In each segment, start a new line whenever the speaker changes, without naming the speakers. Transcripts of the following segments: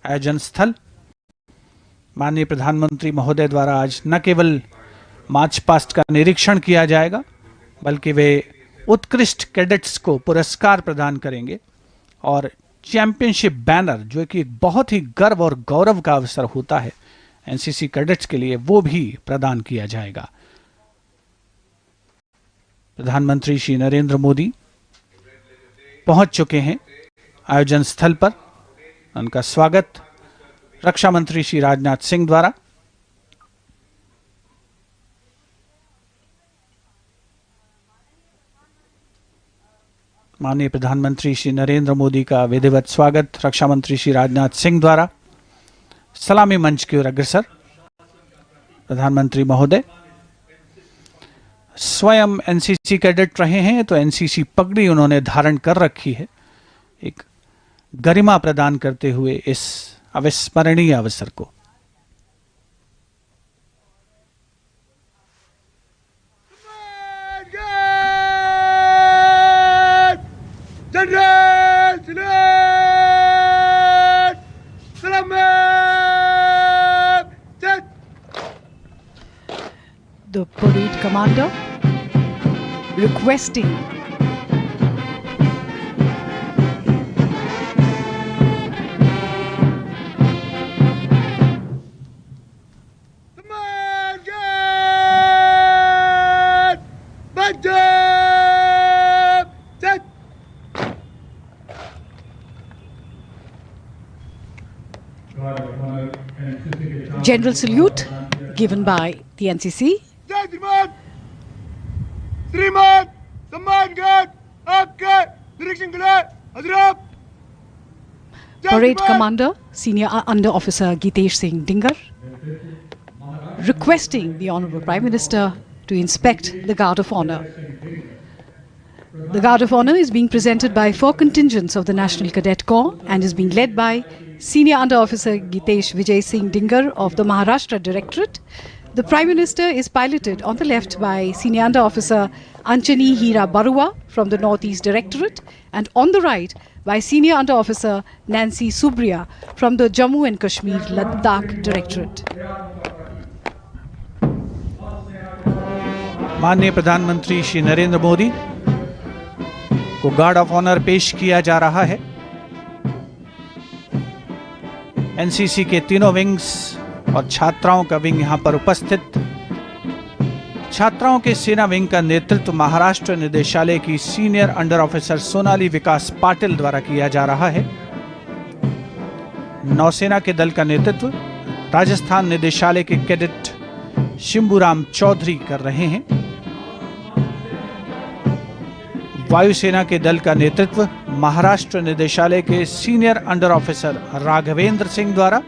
आयोजन स्थल माननीय प्रधानमंत्री महोदय द्वारा आज न केवल मार्च पास्ट का निरीक्षण किया जाएगा, बल्कि वे उत्कृष्ट कैडेट्स को पुरस्कार प्रदान करेंगे और चैंपियनशिप बैनर, जो कि एक बहुत ही गर्व और गौरव का अवसर होता है एनसीसी कैडेट्स के लिए, वो भी प्रदान किया जाएगा। प्रधानमंत्री श्री नरेंद्र मोदी पहुंच चुके हैं आयोजन स्थल पर। उनका स्वागत रक्षा मंत्री श्री राजनाथ सिंह द्वारा। माननीय प्रधानमंत्री श्री नरेंद्र मोदी का विधिवत स्वागत रक्षा मंत्री श्री राजनाथ सिंह द्वारा सलामी मंच की ओर अग्रसर। प्रधानमंत्री महोदय स्वयं एनसीसी कैडेट रहे हैं, तो एनसीसी पगड़ी उन्होंने धारण कर रखी है, एक गरिमा प्रदान करते हुए इस अविस्मरणीय अवसर को।
The parade commander requesting general salute given by the NCC.
श्रीमान सम्मानगढ़ आपके निरीक्षण के लिए हजराब।
Parade Commander Senior Under Officer Gitesh Singh Dingar requesting the Honorable Prime Minister to inspect the Guard of Honor. The Guard of Honor is being presented by 4 contingents of the National Cadet Corps and is being led by Senior Under Officer Gitesh Vijay Singh Dingar of the Maharashtra Directorate. The Prime Minister is piloted on the left by Senior Under Officer Anchani Hira Barua from the Northeast Directorate, and on the right by Senior Under Officer Nancy Subriya from the Jammu and Kashmir Ladakh Directorate.
माननीय प्रधानमंत्री श्री नरेंद्र मोदी को guard of honour पेश किया जा रहा है। NCC के तीनों विंग्स और छात्राओं का विंग यहां पर उपस्थित। छात्राओं के सेना विंग का नेतृत्व महाराष्ट्र निदेशालय की सीनियर अंडर ऑफिसर सोनाली विकास पाटिल द्वारा किया जा रहा है। नौसेना के दल का नेतृत्व राजस्थान निदेशालय के कैडेट शिंबूराम चौधरी कर रहे हैं। वायुसेना के दल का नेतृत्व महाराष्ट्र निदेशालय के senior under officer Raghavendra Singh द्वारा,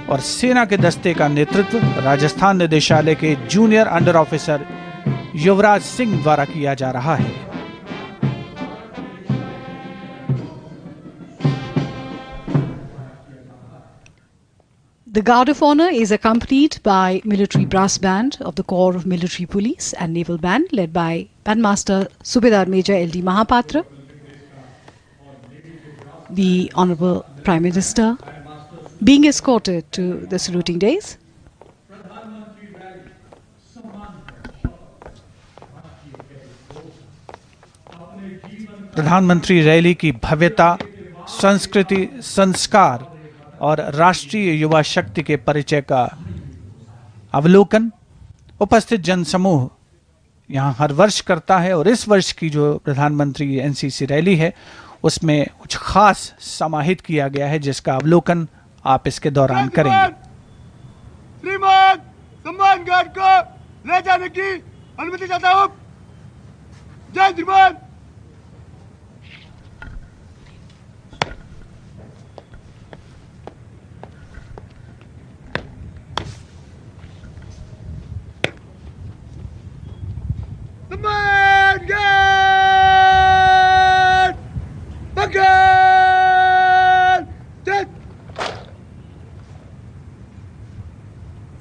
और सेना के दस्ते का नेतृत्व राजस्थान निदेशालय के junior under officer Yuvraj Singh द्वारा किया जा रहा है।
The Guard of Honor is accompanied by military brass band of the Corps of Military Police and Naval Band led by Bandmaster Subedar Major L.D. Mahapatra. The Honorable Prime Minister being escorted to the saluting days.
प्रधानमंत्री rally की भव्यता, संस्कृति, संस्कार और राष्ट्रीय युवा शक्ति के परिचय का अवलोकन उपस्थित जनसमूह यहाँ हर वर्ष करता है, और इस वर्ष की जो प्रधानमंत्री एनसीसी रैली है उसमें कुछ खास समाहित किया गया है, जिसका अवलोकन आप इसके दौरान करेंगे।
श्रीमान सम्मान गार्ड को ले जाने की अनुमति चाहता हूँ। जय श्रीमान। सम्मान गार्ड बगल जय।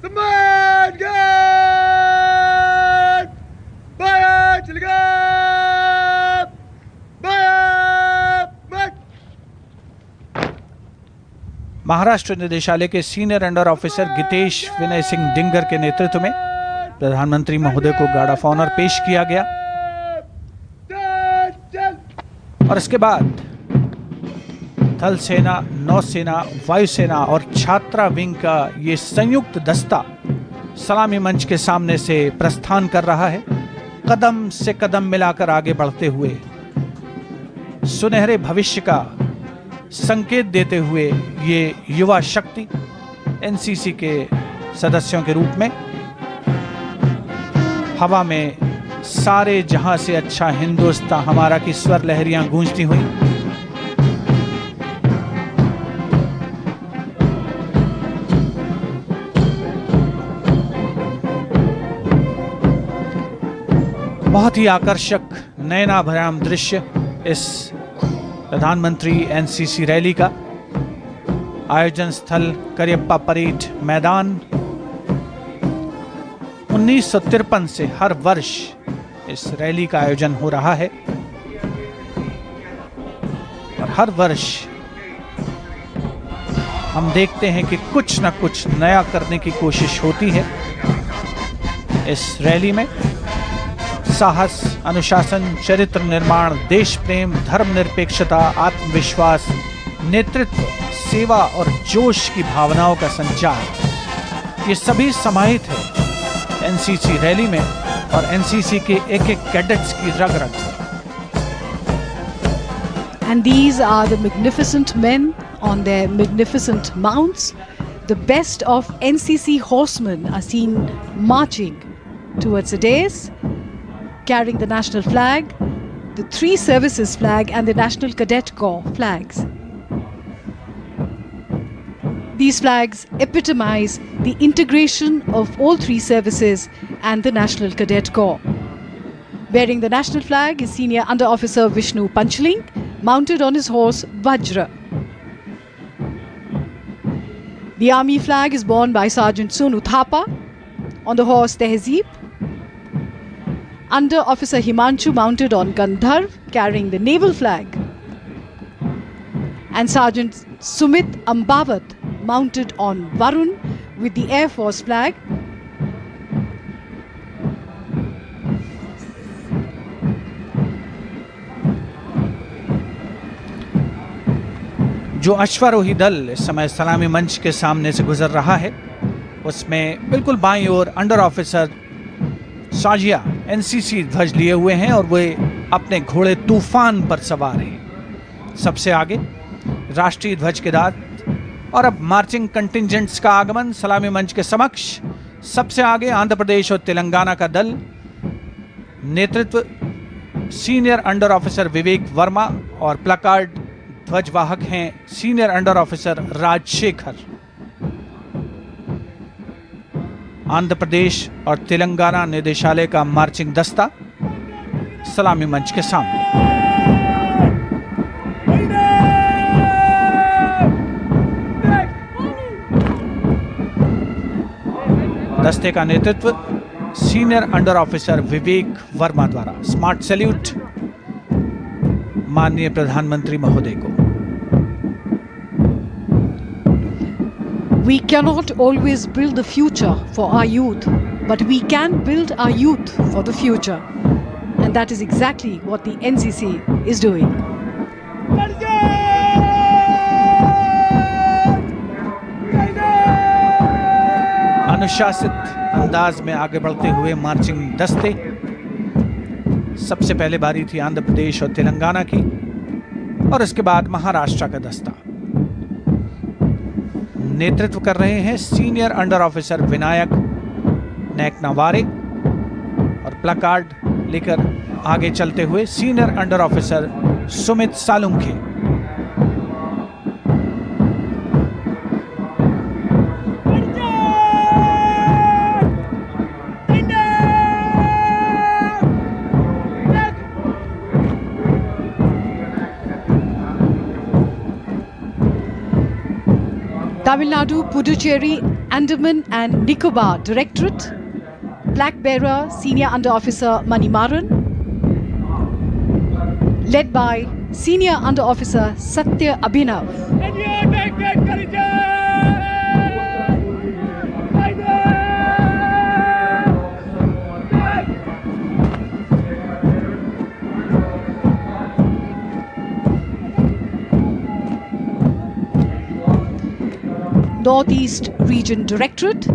सम्मान गार्ड बाया चलेगा बाया मत।
महाराष्ट्र निदेशालय के senior under officer Geetesh Vinay Singh Dingar के नेतृत्व में प्रधानमंत्री महोदय को गार्ड ऑफ ऑनर पेश किया गया और इसके बाद थल सेना, नौसेना, वायुसेना और छात्रा विंग का ये संयुक्त दस्ता सलामी मंच के सामने से प्रस्थान कर रहा है, कदम से कदम मिलाकर आगे बढ़ते हुए सुनहरे भविष्य का संकेत देते हुए ये युवा शक्ति एनसीसी के सदस्यों के रूप में हवा में सारे जहां से अच्छा हिंदुस्तान हमारा की स्वर लहरियां गूंजती हुई बहुत ही आकर्षक नयनाभराम दृश्य इस प्रधानमंत्री एनसीसी रैली का। आयोजन स्थल करियप्पा परेड मैदान। 1953 से हर वर्ष इस रैली का आयोजन हो रहा है और हर वर्ष हम देखते हैं कि कुछ न कुछ नया करने की कोशिश होती है। इस रैली में साहस, अनुशासन, चरित्र निर्माण, देश प्रेम, धर्मनिरपेक्षता, आत्मविश्वास, नेतृत्व, सेवा और जोश की भावनाओं का संचार, ये सभी समाहित है एनसीसी रैली में और एनसीसी के एक एक कैडेट्स की रग रग।
And these are the magnificent men on their magnificent mounts. The best of NCC horsemen are seen marching towards the dais, carrying the national flag, the three services flag and the National Cadet Corps flags. These flags epitomize the integration of all three services and the National Cadet Corps. Bearing the national flag is Senior Under Officer Vishnu Panchling, mounted on his horse Vajra. The Army flag is borne by Sergeant Sonu Thapa on the horse Tehzeeb. Under Officer Himanshu mounted on Gandharv, carrying the naval flag. And Sergeant Sumit Ambawat mounted on Varun with the Air Force flag.
जो अश्वारोही दल इस समय सलामी मंच के सामने से गुजर रहा है उसमें बिल्कुल बाईं ओर अंडर ऑफिसर साजिया एनसीसी ध्वज लिए हुए हैं और वे अपने घोड़े तूफान पर सवार हैं। सबसे आगे राष्ट्रीय ध्वज के साथ और अब मार्चिंग कंटिंजेंट्स का आगमन सलामी मंच के समक्ष। सबसे आगे आंध्र प्रदेश और तेलंगाना का दल, नेतृत्व senior under officer Vivek Verma और प्लकार्ड ध्वजवाहक हैं senior under officer Rajshekhar. Andhra Pradesh और तेलंगाना निदेशालय का मार्चिंग दस्ता सलामी मंच के सामने। दस्ते का नेतृत्व senior under officer Vivek Verma द्वारा। स्मार्ट सैल्यूट माननीय प्रधानमंत्री महोदय को।
We cannot always build the future for our youth, but we can build our youth for the future. And that is exactly what the NCC is doing.
अनुशासित अंदाज में आगे बढ़ते हुए मार्चिंग दस्ते। सबसे पहले बारी थी आंध्र प्रदेश और तेलंगाना की और इसके बाद महाराष्ट्र का दस्ता। नेतृत्व कर रहे हैं सीनियर अंडर ऑफिसर विनायक नैकनावारे और प्लकार्ड लेकर आगे चलते हुए senior under officer Sumit Salunkhe.
Tamil Nadu, Puducherry, Andaman and Nicobar Directorate, Flag Bearer Senior Under Officer Manimaran, led by Senior Under Officer Satya Abhinav. Northeast Region Directorate.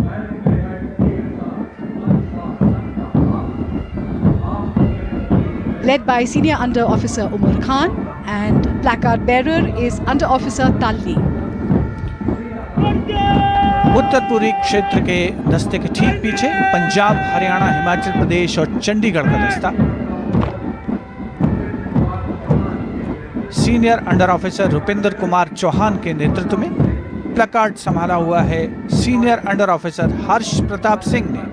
Led by Senior Under Officer Umar Khan, and placard bearer is Under Officer Talli.
उत्तर पूर्वी क्षेत्र के दस्ते के ठीक पीछे पंजाब, हरियाणा, हिमाचल प्रदेश और चंडीगढ़ का दस्ता। Senior under officer Rupendra Kumar Chauhan के नेतृत्व में प्लकार्ड संभाला हुआ है senior under officer Harsh Pratap Singh ने।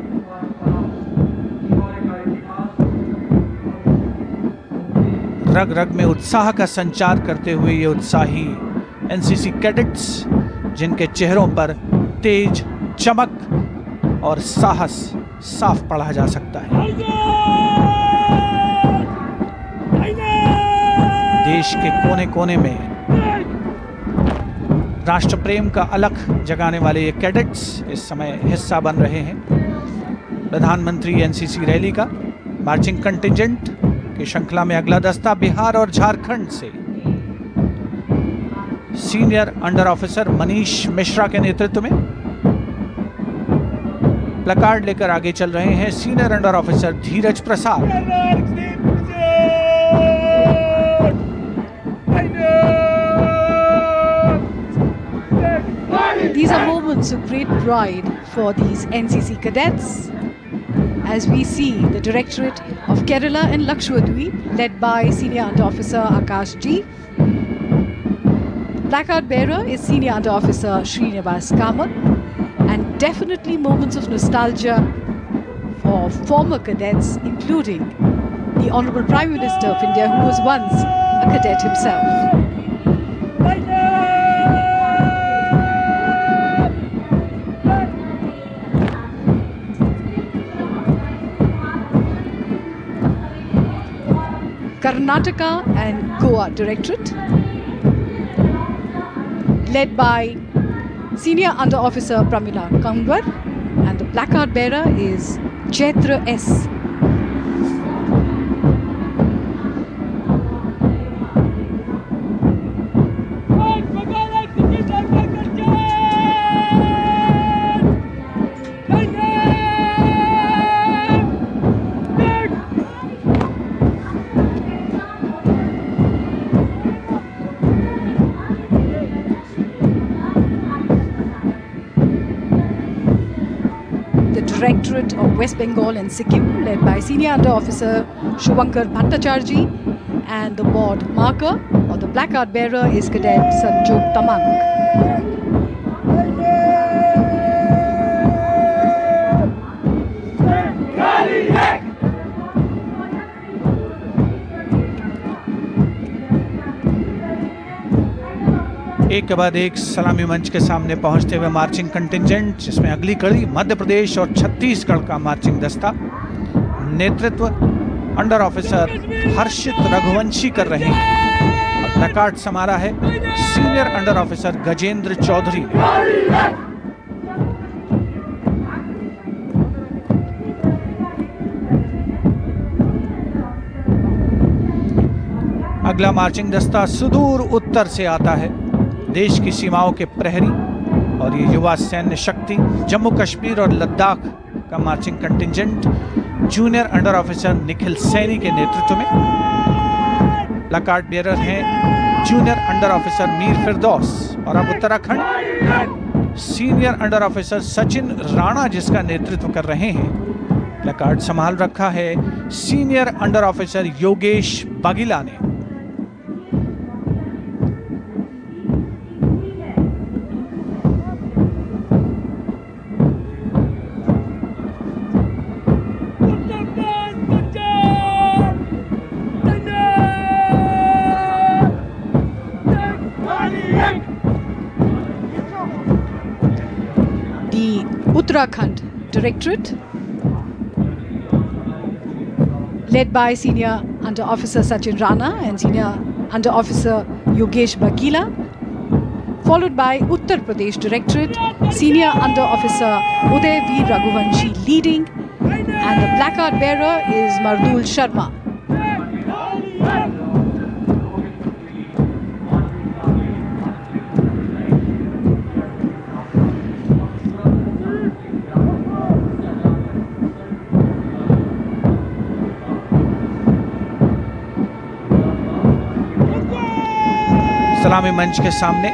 रग रग में उत्साह का संचार करते हुए ये उत्साही एनसीसी कैडेट्स, जिनके चेहरों पर तेज, चमक और साहस साफ पढ़ा जा सकता है। देश के कोने कोने में राष्ट्र प्रेम का अलख जगाने वाले ये कैडेट्स इस समय हिस्सा बन रहे हैं प्रधानमंत्री एनसीसी रैली का। मार्चिंग कंटिंजेंट की श्रृंखला में अगला दस्ता बिहार और झारखंड से senior under officer Manish Mishra के नेतृत्व में प्लकार्ड लेकर आगे चल रहे हैं senior under officer Dheeraj Prasad.
These are moments of great pride for these NCC cadets, as we see the Directorate of Kerala and Lakshadweep led by Senior Under Officer Akash G. Placard bearer is Senior Under Officer Srinivas Kamath, and definitely moments of nostalgia for former cadets, including the Honourable Prime Minister of India, who was once a cadet himself. Karnataka and Goa Directorate, led by Senior Under Officer Pramila Kangwar, and the placard bearer is Chaitra S. Directorate of West Bengal and Sikkim, led by Senior Under Officer Shubhankar Bhattacharjee, and the board marker or the placard bearer is Cadet Sanjog Tamang.
एक के बाद एक सलामी मंच के सामने पहुंचते हुए मार्चिंग कंटिंजेंट, जिसमें अगली कड़ी मध्य प्रदेश और छत्तीसगढ़ का मार्चिंग दस्ता। नेतृत्व अंडर ऑफिसर हर्षित रघुवंशी कर रहे हैं और प्लकार्ड समारा है senior under officer Gajendra Chaudhary ने। अगला मार्चिंग दस्ता सुदूर उत्तर से आता है, देश की सीमाओं के प्रहरी और ये युवा सैन्य शक्ति जम्मू कश्मीर और लद्दाख का marching contingent junior under officer Nikhil Saini के नेतृत्व में। प्लकार्ड बेयरर हैं जूनियर अंडर ऑफिसर मीर फिरदौस, और अब Uttarakhand senior under officer Sachin Rana जिसका नेतृत्व कर रहे हैं। प्लकार्ड संभाल रखा है सीनियर अंडर ऑफिसर योगेश बागिला ने।
Uttarakhand Directorate, led by Senior Under Officer Sachin Rana and Senior Under Officer Yogesh Bagila, followed by Uttar Pradesh Directorate, Senior Under Officer Uday V. Raghuvanshi leading, and the placard bearer is Mardul Sharma.
सलामी मंच के सामने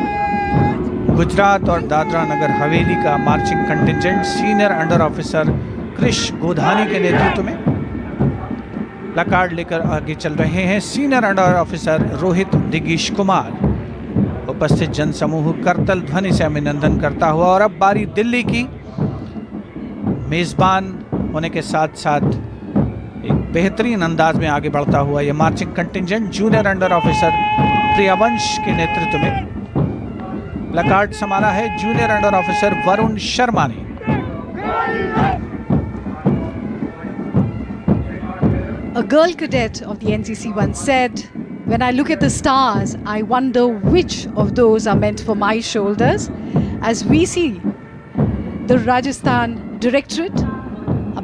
गुजरात और दादरा नगर हवेली का marching contingent senior under officer Krish Godhani के नेतृत्व में placard लेकर आगे चल रहे हैं। Senior under officer Rohit Digish Kumar उपस्थित जनसमूह करतल ध्वनि से अभिनंदन करता हुआ, और अब बारी दिल्ली की मेजबान होने के साथ साथ एक बेहतरीन अंदाज में आगे बढ़ता हुआ यह marching contingent junior under officer Priyavansh के नेतृत्व में प्लकार्ड संभाला है junior under officer Varun Sharma ने।
A girl cadet of the NCC once said, "When I look at the stars, I wonder which of those are meant for my shoulders." As we see the Rajasthan Directorate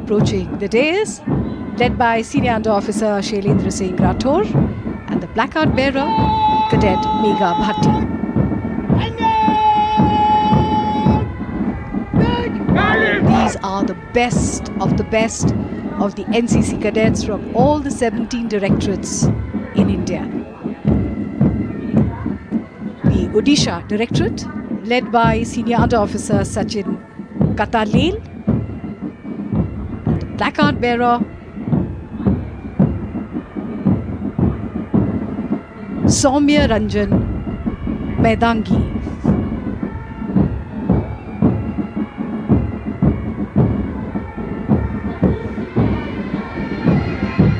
approaching the dais, led by Senior Under Officer Shailendra Singh Rathore and the placard bearer, Cadet Megha Bhatti. These are the best of the NCC cadets from all the 17 directorates in India. The Odisha Directorate, led by Senior Under Officer Sachin Katalel, and the placard bearer Soumya Ranjan Maidangi.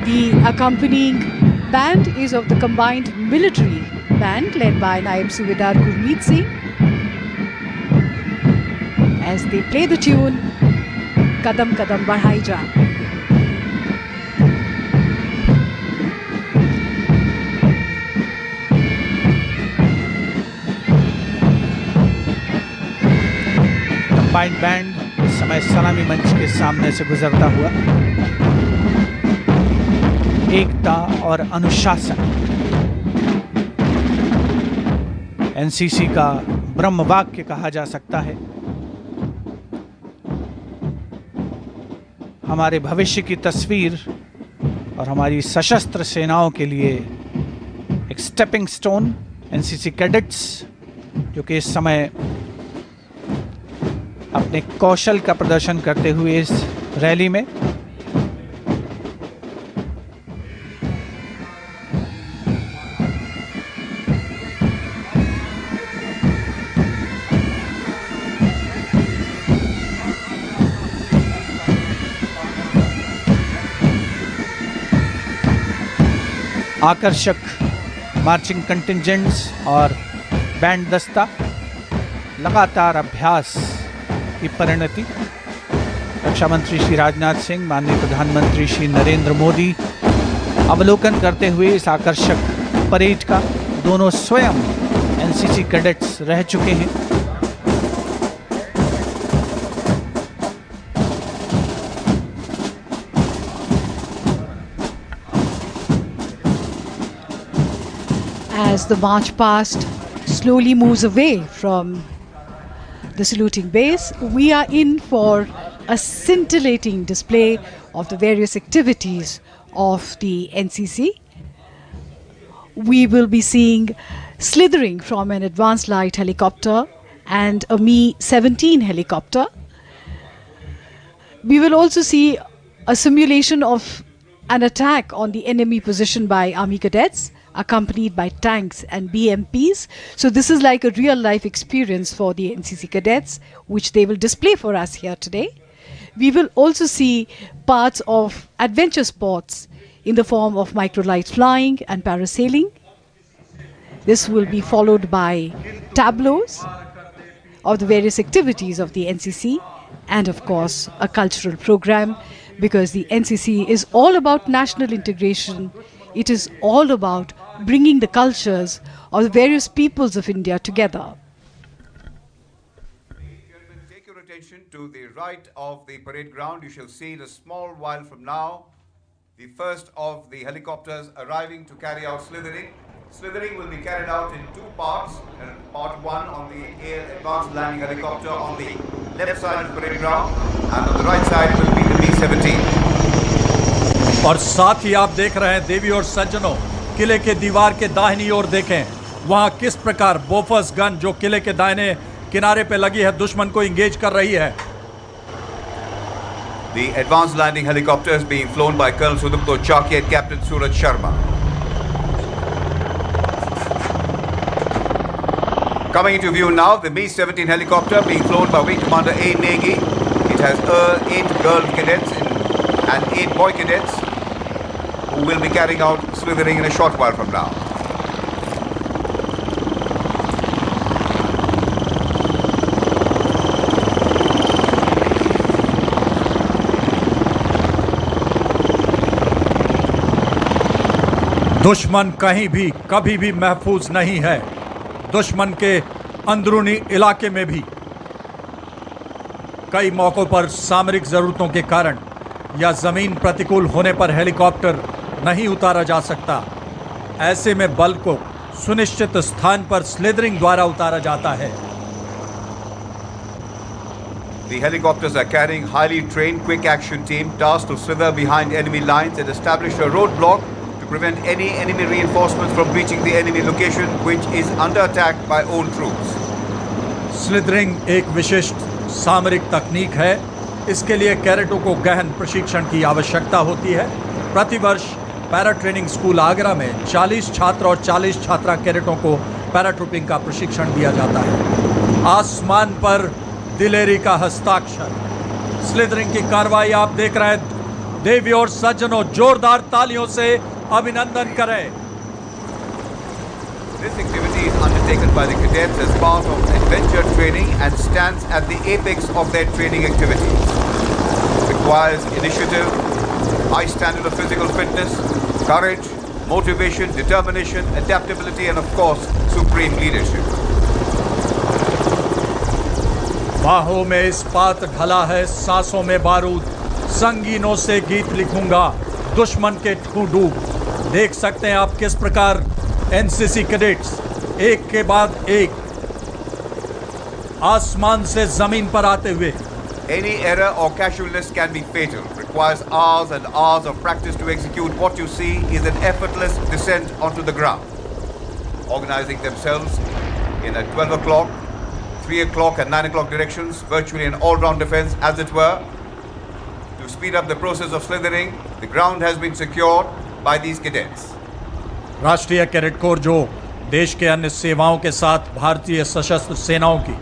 The accompanying band is of the combined military band led by Naib Subedar Gurmeet Singh as they play the tune Kadam Kadam Badhai Ja.
Combined band इस समय सलामी मंच के सामने से गुजरता हुआ एकता और अनुशासन एनसीसी का ब्रह्म वाक्य कहा जा सकता है। हमारे भविष्य की तस्वीर और हमारी सशस्त्र सेनाओं के लिए एक स्टेपिंग स्टोन एनसीसी कैडेट्स जो कि इस समय अपने कौशल का प्रदर्शन करते हुए इस रैली में आकर्षक मार्चिंग कंटिंजेंट्स और बैंड दस्ता लगातार अभ्यास की परिणति रक्षा मंत्री श्री राजनाथ सिंह, माननीय प्रधानमंत्री श्री नरेंद्र मोदी अवलोकन करते हुए इस आकर्षक परेड का दोनों स्वयं एनसीसी कैडेट्स रह चुके हैं।
As the march past slowly moves away from the saluting base, we are in for a scintillating display of the various activities of the NCC. We will be seeing slithering from an advanced light helicopter and a Mi-17 helicopter. We will also see a simulation of an attack on the enemy position by army cadets, accompanied by tanks and BMPs. So this is like a real life experience for the NCC cadets, which they will display for us here today. We will also see parts of adventure sports in the form of microlight flying and parasailing. This will be followed by tableaus of the various activities of the NCC and of course a cultural program, because the NCC is all about national integration. It is all about bringing the cultures of the various peoples of India together.
Take your attention to the right of the parade ground. You shall see in a small while from now the first of the helicopters arriving to carry out slithering. Slithering will be carried out in two parts. Part one on the air advanced landing helicopter on the left side of the parade ground, and on the right side will be the B-17.
और साथ ही आप देख रहे हैं देवी और सज्जनों, किले के दीवार के दाहिनी ओर देखें, वहां किस प्रकार बोफर्स गन जो किले के दाहिने किनारे पे लगी है दुश्मन को इंगेज कर रही है।
The advanced landing helicopter is being flown by Colonel Sudipto Chaki and Captain Suraj Sharma. Coming into view now, the Mi-17 helicopter being flown by Wing Commander A. Negi. It has 8 girl cadets and 8 boy cadets who will be carrying out slithering in a short while from now.
दुश्मन कहीं भी कभी भी महफूज नहीं है। दुश्मन के अंदरूनी इलाके में भी कई मौकों पर सामरिक जरूरतों के कारण या जमीन प्रतिकूल होने पर हेलीकॉप्टर नहीं उतारा जा सकता। ऐसे में बल को सुनिश्चित स्थान पर स्लिदरिंग द्वारा उतारा जाता है।
The helicopters are carrying highly trained quick action team tasked to slither behind enemy lines and establish a roadblock to prevent any enemy reinforcements from reaching the enemy location, which is under attack by own troops.
Slithering एक विशिष्ट सामरिक तकनीक है। इसके लिए कैडेटों को गहन प्रशिक्षण की आवश्यकता होती है। प्रतिवर्ष पैरा ट्रेनिंग स्कूल आगरा में 40 छात्र और 40 छात्रा कैडेटों को पैराट्रूपिंग का प्रशिक्षण दिया जाता है। आसमान पर दिलेरी का हस्ताक्षर। स्लिदरिंग की कार्रवाई आप देख रहे हैं। देवी और सज्जनों, जोरदार तालियों से अभिनंदन करें।
This activity is undertaken by the cadets as part of adventure training and stands at the apex of their training activities. It requires initiative, high standard of physical fitness, courage, motivation, determination, adaptability, and of course, supreme leadership.
बाहों में इस्पात ढला है, सांसों में बारूद, संगीनों से गीत लिखूंगा, दुश्मन के ठू डूब। देख सकते हैं आप किस प्रकार एनसीसी कैडेट्स एक के बाद एक आसमान से जमीन पर आते हुए।
Any error or casualness can be fatal. Requires hours and hours of practice to execute. What you see is an effortless descent onto the ground. Organizing themselves in a 12 o'clock, 3 o'clock and 9 o'clock directions, virtually an all-round defense as it were. To speed up the process of slithering, the ground has been secured by these cadets.
राष्ट्रीय cadet corps जो देश के अन्य सेवाओं के साथ भारतीय सशस्त्र सेनाओं की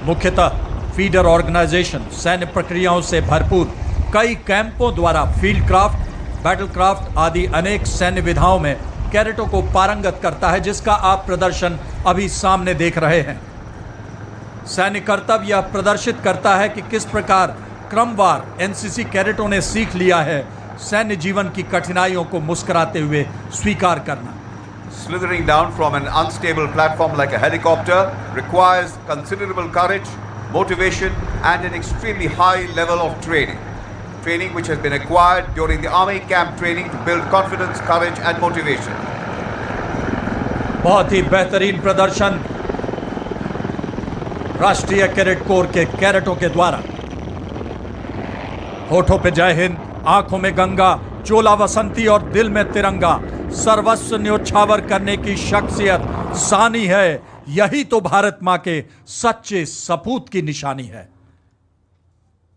मुख्यतः फीडर ऑर्गेनाइजेशन सैन्य प्रक्रियाओं से भरपूर कई कैंपों द्वारा फील्ड क्राफ्ट, बैटल क्राफ्ट आदि अनेक सैन्य विधाओं में कैडेटों को पारंगत करता है, जिसका आप प्रदर्शन अभी सामने देख रहे हैं। सैन्य कर्तव्य यह प्रदर्शित करता है कि किस प्रकार क्रमवार एनसीसी कैडेटों ने सीख लिया है सैन्य जीवन की कठिनाइयों को मुस्कुराते हुए स्वीकार करना।
Slithering down from an unstable platform like a helicopter requires considerable courage, motivation, and an extremely high level of training. Training which has been acquired during the Army camp training to build confidence, courage, and motivation.
बहुत ही बेहतरीन प्रदर्शन राष्ट्रीय cadet corps के कैडेटों के द्वारा। होठों पे जय हिंद, आंखों में गंगा, चोला वसंती और दिल में तिरंगा, सर्वस्व न्योछावर करने की शख्सियत सानी है। यही तो भारत मां के सच्चे सपूत की निशानी है।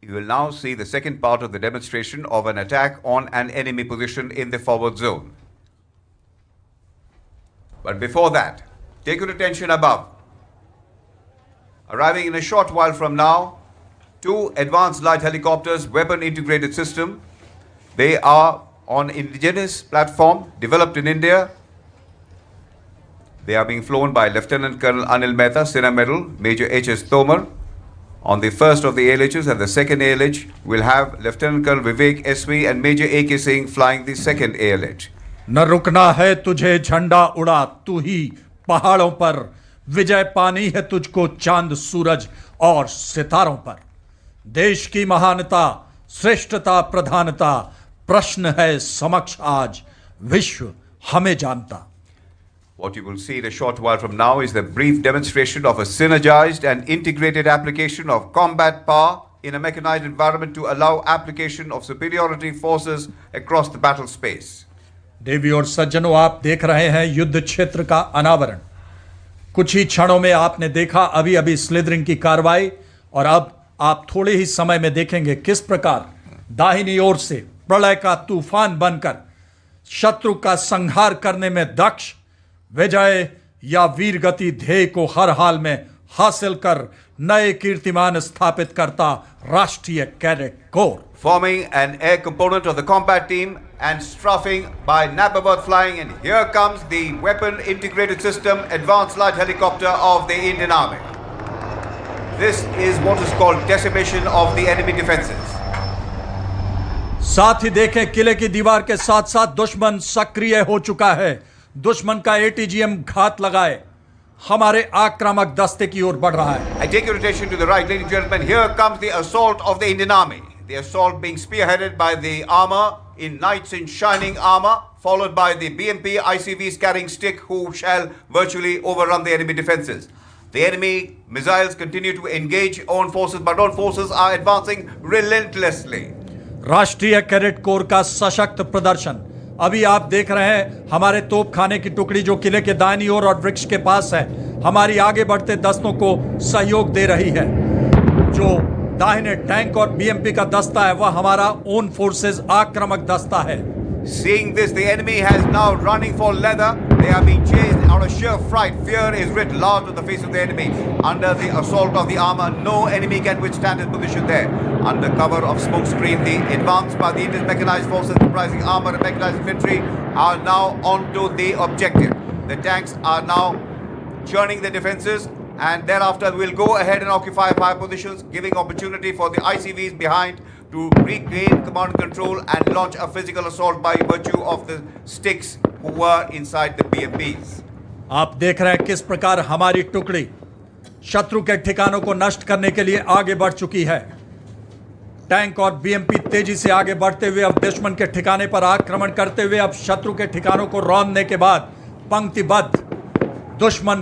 You will now see the second part of the demonstration of an attack on an enemy position in the forward zone. But before that, take your attention above. Arriving in a short while from now, 2 advanced light helicopters, weapon integrated system. They are on indigenous platform developed in India. They are being flown by Lieutenant Colonel Anil Mehta, Sena Medal, Major H.S. Tomar. On the first of the ALHs and the second ALH, we'll have Lieutenant Colonel Vivek S.V. and Major A.K. Singh flying the second ALH.
न रुकना है तुझे झंडा उड़ा तू ही पहाड़ों पर, विजय पानी है तुझको चांद सूरज और सितारों पर। देश की महानता, श्रेष्ठता, प्रधानता, प्रश्न है समक्ष आज, विश्व हमें जानता।
What you will see in a short while from now is the brief demonstration of a synergized and integrated application of combat power in a mechanized environment to allow application of superiority forces across the battle space.
देवी और सज्जनों, आप देख रहे हैं युद्ध क्षेत्र का अनावरण। कुछ ही क्षणों में आपने देखा अभी अभी स्लिदरिंग की कार्रवाई, और अब आप थोड़े ही समय में देखेंगे किस प्रकार दाहिनी ओर से प्रलय का तूफान बनकर शत्रु का संहार करने में दक्ष, विजय या वीरगति ध्येय को हर हाल में हासिल कर नए कीर्तिमान स्थापित करता राष्ट्रीय cadet corps.
Forming an air component of the combat team and strafing by Napabot flying, and here comes the weapon integrated system advanced light helicopter of the Indian Army. This is what is called decimation of the enemy defenses.
साथ ही देखें, किले की दीवार के साथ साथ दुश्मन सक्रिय हो चुका है। दुश्मन का ATGM घात लगाए हमारे आक्रामक दस्ते की ओर बढ़ रहा है।
I take your attention to the right, ladies and gentlemen. Here comes the assault of the Indian Army. The assault being spearheaded by the armor in knights in shining armor, followed by the BMP ICVs carrying stick, who shall virtually overrun the enemy defenses. The enemy missiles continue to engage own forces, but own forces are advancing relentlessly.
राष्ट्रीय cadet corps का सशक्त प्रदर्शन अभी आप देख रहे हैं। हमारे तोपखाने की टुकड़ी जो किले के दाहिनी ओर और वृक्ष के पास है, हमारी आगे बढ़ते दस्तों को सहयोग दे रही है। जो दाहिने टैंक और BMP का दस्ता है, वह हमारा ओन फोर्सेस आक्रामक दस्ता है।
Seeing this, the enemy has now running for leather. They are being chased out of sheer fright. Fear is writ large on the face of the enemy. Under the assault of the armor, no enemy can withstand his position there. Under cover of smoke screen, the advance by the Indian mechanized forces comprising armor and mechanized infantry are now onto the objective. The tanks are now churning the defenses, and thereafter we'll go ahead and occupy fire positions, giving opportunity for the ICVs behind to regain command and control and launch a physical assault by virtue of the sticks who were inside the BMPs.
आप देख रहे हैं किस प्रकार हमारी टुकड़ी शत्रु के ठिकानों को नष्ट करने के लिए आगे बढ़ चुकी है। टैंक और BMP तेजी से आगे बढ़ते हुए अब दुश्मन के ठिकाने पर आक्रमण करते हुए अब शत्रु के ठिकानों को रौंदने के बाद पंक्तिबद्ध दुश्मन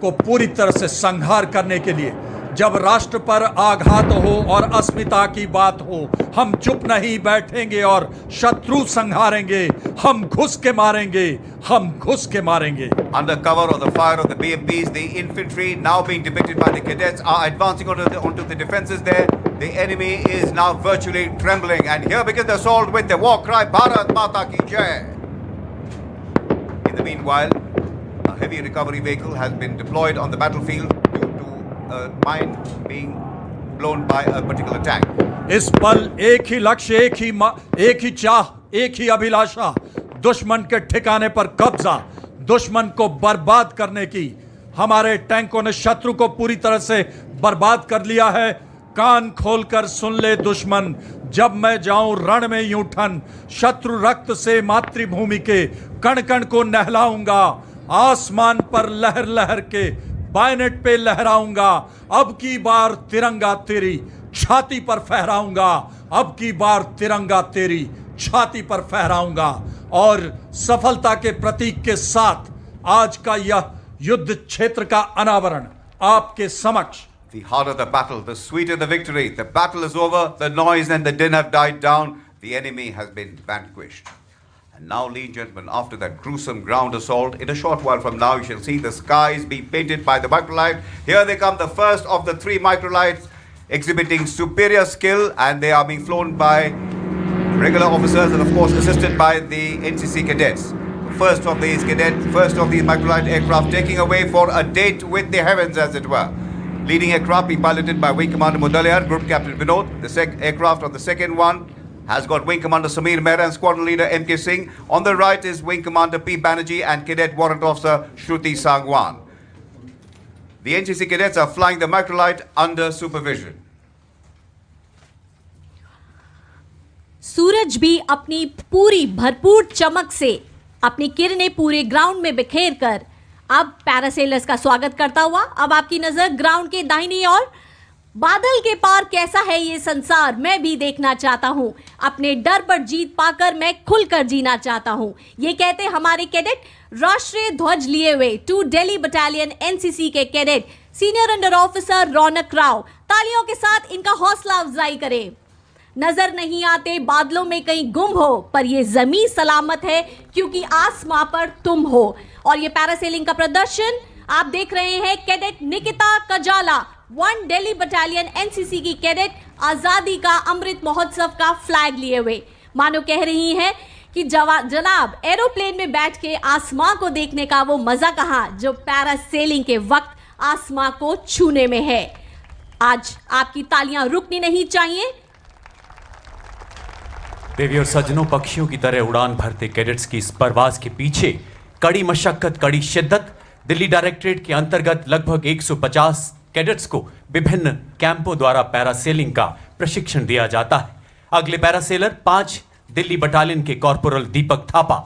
को पूरी तरह से संहार करने के लिए, जब राष्ट्र पर आघात हो और अस्मिता की बात हो, हम चुप नहीं बैठेंगे और शत्रु संहारेंगे। हम घुस के मारेंगे, हम घुस के मारेंगे।
Under cover of the fire of the BMPs, the infantry, now being depicted by the cadets, are advancing onto the defenses there. The enemy is now virtually trembling, and here begins the assault with the war cry, Bharat Mata Ki Jai. In the meanwhile, a heavy recovery vehicle has been deployed on the battlefield due to a mine being blown by a particular tank.
इस पल एक ही लक्ष्य, एक ही चाह, एक ही अभिलाषा, दुश्मन के ठिकाने पर कब्जा, दुश्मन को बर्बाद करने की। हमारे टैंकों ने शत्रु को पूरी तरह से बर्बाद कर लिया है। कान खोलकर सुन ले दुश्मन, जब मैं जाऊं रण में यूं ठन, शत्रु रक्त से मातृभूमि के कण कण को नहलाऊंगा। आसमान पर लहर लहर के बायनेट पे लहराऊंगा। अब की बार तिरंगा तेरी छाती पर फहराऊंगा। अब की बार तिरंगा तेरी छाती पर फहराऊंगा। और सफलता के प्रतीक के साथ आज का यह युद्ध क्षेत्र का अनावरण आपके समक्ष।
The harder the battle, the sweeter the victory. The battle is over, the noise and the din have died down, the enemy has been vanquished. And now, ladies and gentlemen, after that gruesome ground assault, in a short while from now, you shall see the skies be painted by the microlight. Here they come, the first of the 3 microlights, exhibiting superior skill, and they are being flown by regular officers and, of course, assisted by the NCC cadets. First of these microlight aircraft taking away for a date with the heavens, as it were. Leading aircraft being piloted by Wing Commander Mudaliar, Group Captain Vinod. The aircraft on the second one has got Wing Commander Sameer Mehra and Squadron Leader M.K. Singh. On the right is Wing Commander P. Banerjee and Cadet Warrant Officer Shruti Sangwan. The NCC cadets are flying the microlight under supervision.
सूरज भी अपनी पूरी भरपूर चमक से अपनी किरणें पूरे ground में बिखेर कर अब पैरासेलर्स का स्वागत करता हुआ। अब आपकी नजर ग्राउंड के दाहिनी ओर, बादल के पार कैसा है ये संसार मैं भी देखना चाहता हूं, अपने डर पर जीत पाकर मैं खुलकर जीना चाहता हूं, ये कहते हमारे कैडेट राष्ट्रीय ध्वज लिए हुए 2 दिल्ली बटालियन NCC के कैडेट सीनियर अंडर ऑफिसर रौनक राव। तालियों के साथ इनका हौसला अफजाई करें। नजर नहीं आते बादलों में कहीं गुम हो, पर ये जमीन सलामत है क्योंकि आसमां पर तुम हो। और ये पैरासेलिंग का प्रदर्शन आप देख रहे हैं cadet Nikita Kajala 1 Delhi battalion NCC की कैडेट आजादी का अमृत महोत्सव का फ्लैग लिए हुए, मानो कह रही हैं कि जनाब एरोप्लेन में बैठ के आसमां को देखने का वो मजा कहां जो पैरासेलिंग के वक्त आसमां को छूने में है। आज आपकी तालियां रुकनी नहीं चाहिए।
देवी और सज्जनों, पक्षियों की तरह उड़ान भरते कैडेट्स की इस परवाज के पीछे कड़ी मशक्कत, कड़ी शिद्दत। दिल्ली डायरेक्टरेट के अंतर्गत लगभग 150 कैडेट्स को विभिन्न कैंपों द्वारा पैरासेलिंग का प्रशिक्षण दिया जाता है। अगले पैरासेलर 5 दिल्ली बटालियन के कॉर्पोरल दीपक थापा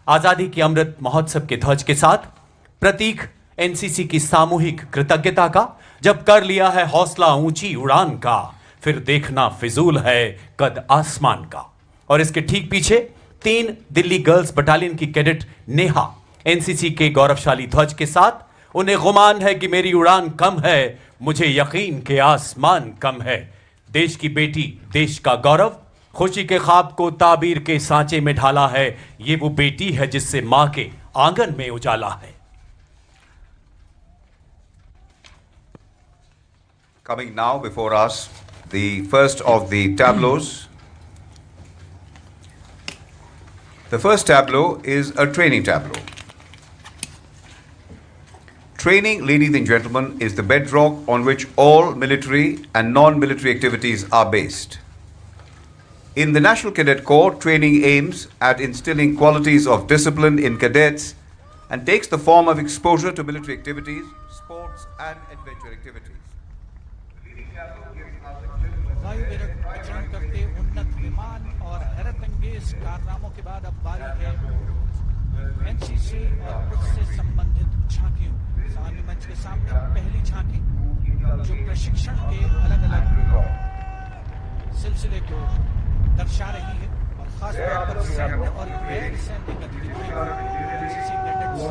आजादी के अमृत महोत्सव के ध्वज के साथ, प्रतीक NCC की सामूहिक कृतज्ञता का। जब कर लिया है हौसला ऊंची उड़ान का, फिर देखना फिजूल है कद आसमान का। और इसके ठीक पीछे 3 दिल्ली गर्ल्स बटालियन की कैडेट नेहा NCC के गौरवशाली ध्वज के साथ। उन्हें गुमान है कि मेरी उड़ान कम है, मुझे यकीन के आसमान कम है। देश की बेटी, देश का गौरव, खुशी के ख्वाब को ताबीर के सांचे में ढाला है। ये वो बेटी है जिससे मां के आंगन में उजाला है।
Coming now before us, the first of the tableaux. The first tableau is a training tableau. Training, ladies and gentlemen, is the bedrock on which all military and non-military activities are based. In the National Cadet Corps, training aims at instilling qualities of discipline in cadets and takes the form of exposure to military activities, sports and adventure activities.
वायु विचरण करते उन्नत विमान और हैरतअंगेज कारनामों के बाद अब बारी है NCC और उससे संबंधित झांकियों। सामान्य मंच के सामने पहली झांकी जो प्रशिक्षण के अलग अलग सिलसिले को दर्शा रही है और खासतौर पर सैन्य और गैर सैन्य गतिविधियों NCC कैडेट्स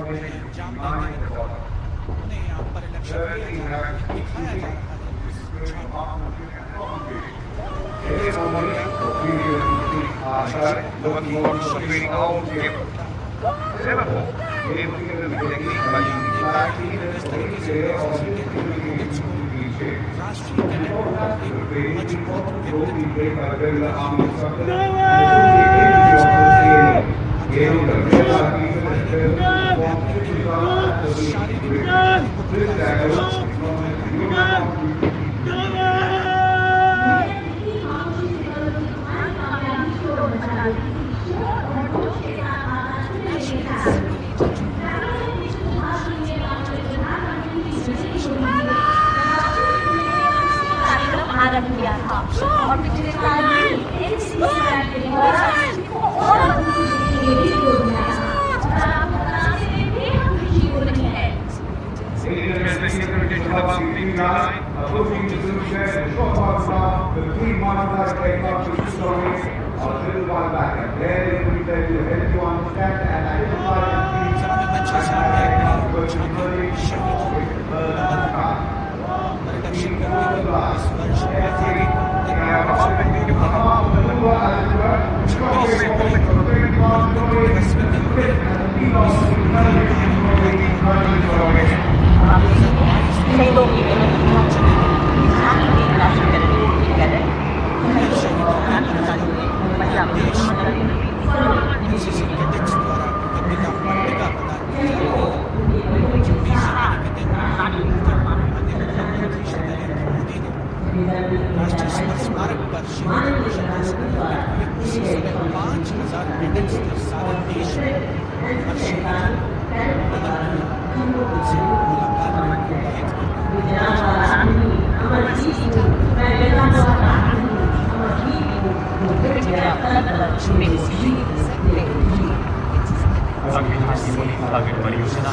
अंजाम देते हैं, उन्हें यहाँ पर लक्ष्य दिखाया जा रहा है।
आरंभ किया था और पिछले साल NCC
टारगेट परियोजना।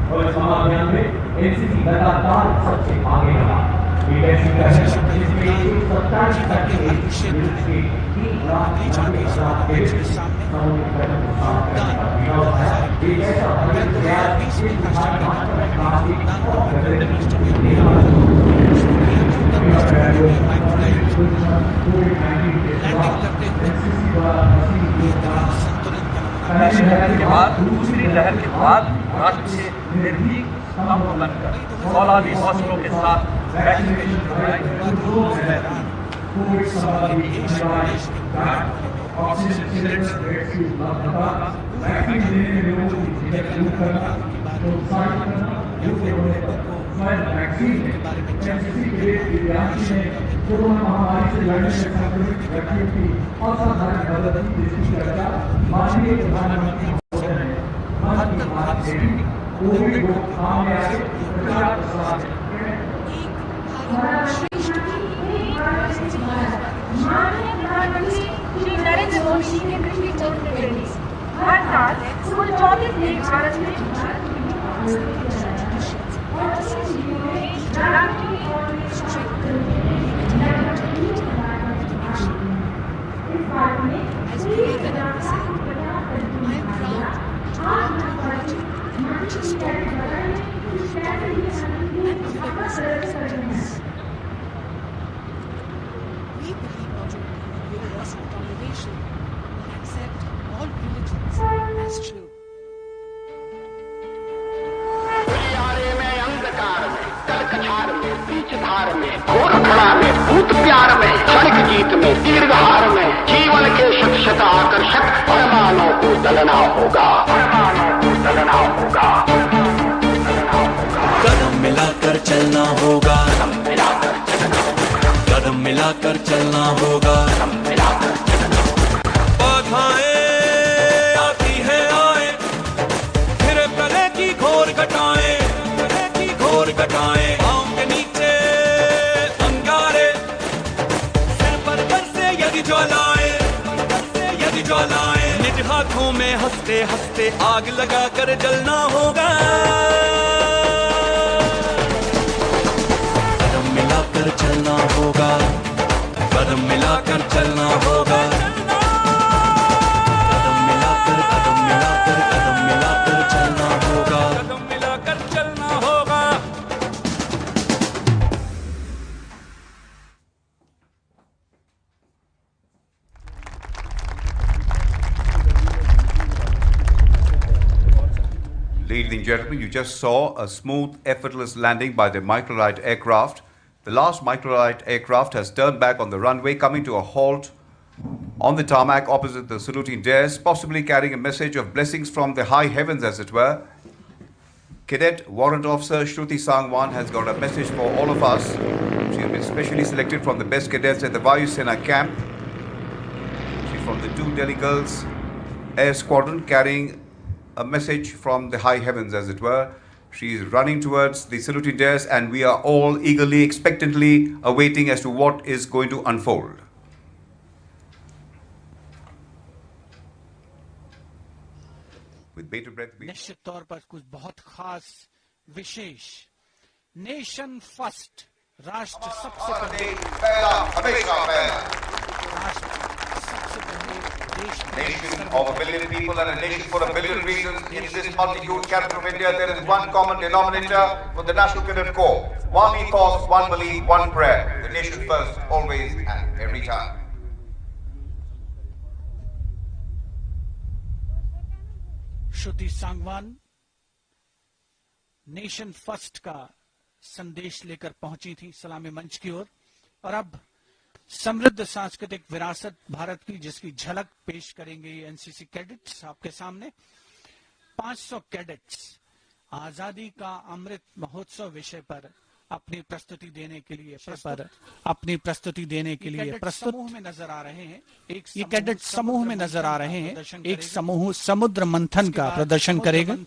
और इस महाअभियान में एनसीसी लगातार सबसे आगे रहा। एक ऐसी पहल जिसमें 127
के बाद दूसरी लहर के बाद राष्ट्रीय निर्भीक समूह बनकर फौलादी हौसलों के साथ वैक्सीनेशन ऑक्सीजन सिलेंडर की उपलब्धता, वैक्सीन लेने में लोगों की झिझक दूर करना, प्रोत्साहित करना, वैक्सीन एनसीसी के विद्यार्थी ने कोरोना महामारी से लड़ने में संक्रमित व्यक्तियों की असाधारण मदद की, जिसकी चर्चा माननीय प्रधानमंत्री महोदय ने मन की बात में कोविड रोकथाम में आए प्रचार प्रसार
माननीय प्रधानमंत्री श्री नरेंद्र मोदी के दृष्टिकोण से हर साल कुल 24 देश भारत में
We believe not only in universal toleration, but accept all religions as true.
उजियारे में अंधकार में कलकछार में बीच धार में घोर खड़ा में भूत प्यार में क्षणिक जीत में दीर्घहार में जीवन के शत शत आकर्षक परमाणुओं को दलना होगा, परमाणुओं को दलना होगा।
कदम मिलाकर चलना होगा, कदम मिलाकर चलना होगा। बाधाएं आती है आए, फिर गले की घोर घटाएं, गले की घोर घटाएं। पाँव के नीचे अंगारे, सिर पर बरसे यदि ज्वालाएं, यदि ज्वालाएं। निज हाथों में हंसते हंसते आग लगा कर जलना होगा। कदम मिलाकर चलना होगा, कदम मिलाकर चलना होगा। कदम मिलाकर, कदम मिलाकर, कदम मिलाकर चलना होगा, कदम मिलाकर चलना होगा।
Ladies and gentlemen, you just saw a smooth, effortless landing by the microlight aircraft. The last microlight aircraft has turned back on the runway, coming to a halt on the tarmac opposite the saluting dais, possibly carrying a message of blessings from the high heavens, as it were. Cadet Warrant Officer Shruti Sangwan has got a message for all of us. She has been specially selected from the best cadets at the Vayu Sena camp. She's from the 2 Delhi Girls Air Squadron, carrying a message from the high heavens, as it were. She is running towards the saluting dais, and we are all eagerly, expectantly awaiting as to what is going to unfold. With bated breath, we
निश्चित तौर पर कुछ बहुत खास विशेष nation first, राष्ट्र सबसे पहले, राष्ट्र सबसे पहले,
nation of 1 billion people and a nation for 1 billion reasons. In this multi-hued capital of India, there is one common denominator for the National Cadet Corps. One ethos, one belief, one prayer. The nation first, always and every time.
Shruti Sangwan nation first का संदेश लेकर पहुंची थी सलामी मंच की ओर, और अब समृद्ध सांस्कृतिक विरासत भारत की, जिसकी झलक पेश करेंगे ये एनसीसी कैडेट्स आपके सामने। 500 कैडेट्स आजादी का अमृत महोत्सव विषय पर अपनी प्रस्तुति देने के लिए प्रस्तुत में नजर आ रहे हैं। ये कैडेट समूह में नजर आ रहे हैं। एक समूह समुद्र मंथन का प्रदर्शन करेगा।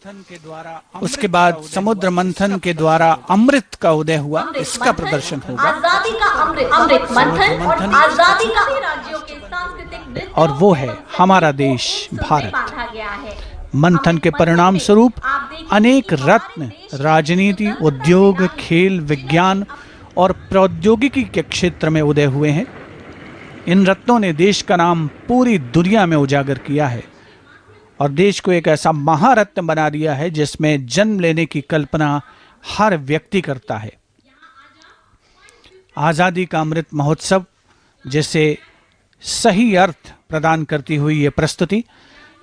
उसके बाद समुद्र मंथन के द्वारा अमृत का उदय हुआ, इसका प्रदर्शन होगा।
आजादी का अमृत मंथन और आजादी का राज्यों के सांस्कृतिक नृत्यों
और वो है हमारा देश भारत।
बांधा गया है।
मंथन के परिणाम स्वरूप अनेक रत्न राजनीति, उद्योग, खेल, विज्ञान और प्रौद्योगिकी के क्षेत्र में उदय हुए हैं। इन रत्नों ने देश का नाम पूरी दुनिया में उजागर किया है और देश को एक ऐसा महारत्न बना दिया है जिसमें जन्म लेने की कल्पना हर व्यक्ति करता है। आजादी का अमृत महोत्सव जैसे सही अर्थ प्रदान करती हुई ये प्रस्तुति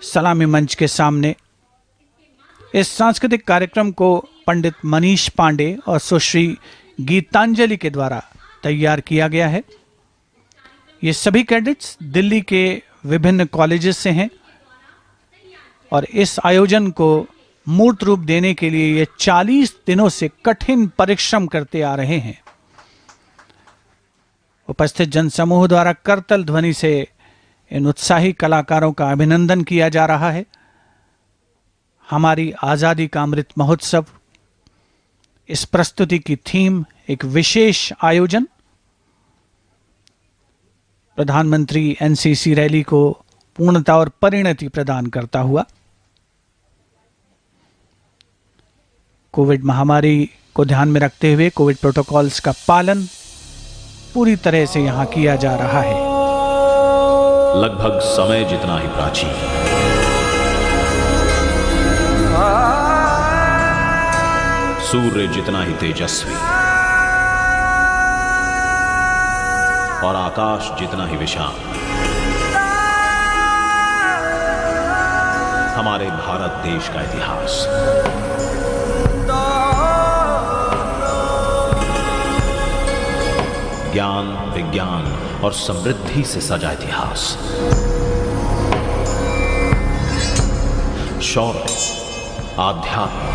सलामी मंच के सामने इस सांस्कृतिक कार्यक्रम को पंडित मनीष पांडे और सुश्री गीतांजलि के द्वारा तैयार किया गया है। ये सभी कैडेट्स दिल्ली के विभिन्न कॉलेजेस से हैं और इस आयोजन को मूर्त रूप देने के लिए ये 40 दिनों से कठिन परिश्रम करते आ रहे हैं। उपस्थित जनसमूह द्वारा करतल ध्वनि से इन उत्साही कलाकारों का अभिनंदन किया जा रहा है। हमारी आजादी का अमृत महोत्सव, इस प्रस्तुति की थीम एक विशेष आयोजन, प्रधानमंत्री एनसीसी रैली को पूर्णता और परिणति प्रदान करता हुआ। कोविड महामारी को ध्यान में रखते हुए कोविड प्रोटोकॉल्स का पालन पूरी तरह से यहां किया जा रहा है।
लगभग समय जितना ही प्राचीन, सूर्य जितना ही तेजस्वी और आकाश जितना ही विशाल, हमारे भारत देश का इतिहास ज्ञान, विज्ञान और समृद्धि से सजा इतिहास, शौर्य, आध्यात्म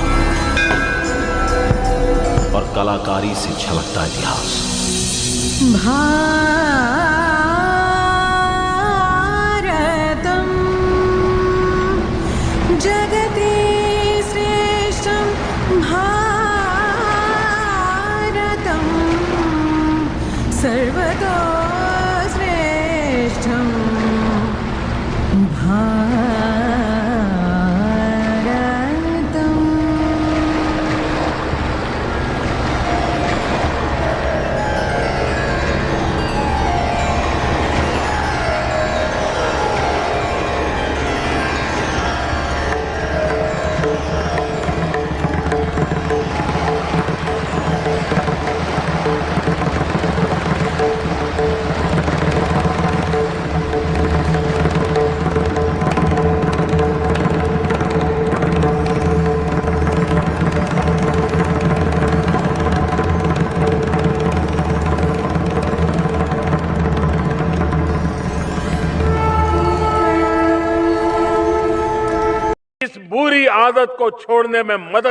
और कलाकारी से छलकता इतिहास।
भारतम जगति श्रेष्ठम भारतम सर्वतो श्रेष्ठम
बुरी आदत को छोड़ने में मदद